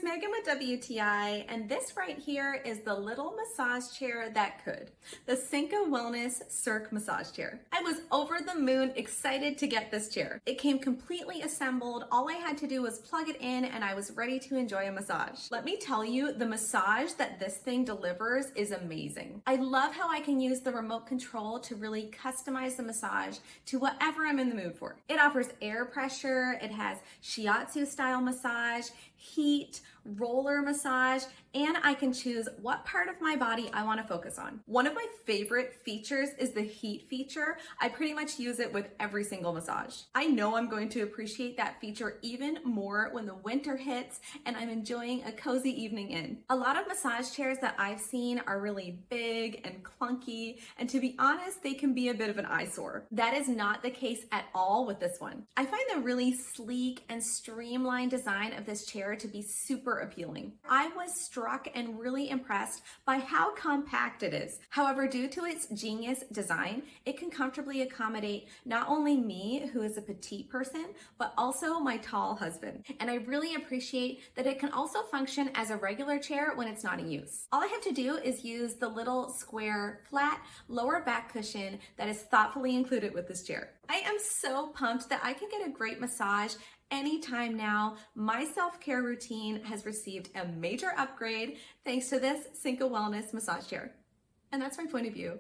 Megan with WTI, and this right here is the little massage chair that could. The Synca Wellness CirC massage chair. I was over the moon excited to get this chair. It came completely assembled. All I had to do was plug it in and I was ready to enjoy a massage. Let me tell you, the massage that this thing delivers is amazing. I love how I can use the remote control to really customize the massage to whatever I'm in the mood for. It offers air pressure, it has shiatsu style massage, heat, roller massage, and I can choose what part of my body I want to focus on. One of my favorite features is the heat feature. I pretty much use it with every single massage. I know I'm going to appreciate that feature even more when the winter hits and I'm enjoying a cozy evening in. A lot of massage chairs that I've seen are really big and clunky, and to be honest, they can be a bit of an eyesore. That is not the case at all with this one. I find the really sleek and streamlined design of this chair to be super appealing. I was struck and really impressed by how compact it is. However, due to its genius design, it can comfortably accommodate not only me, who is a petite person, but also my tall husband. And I really appreciate that it can also function as a regular chair when it's not in use. All I have to do is use the little square, flat, lower back cushion that is thoughtfully included with this chair. I am so pumped that I can get a great massage anytime now. My self-care routine has received a major upgrade thanks to this Synca Wellness massage chair. And that's my point of view.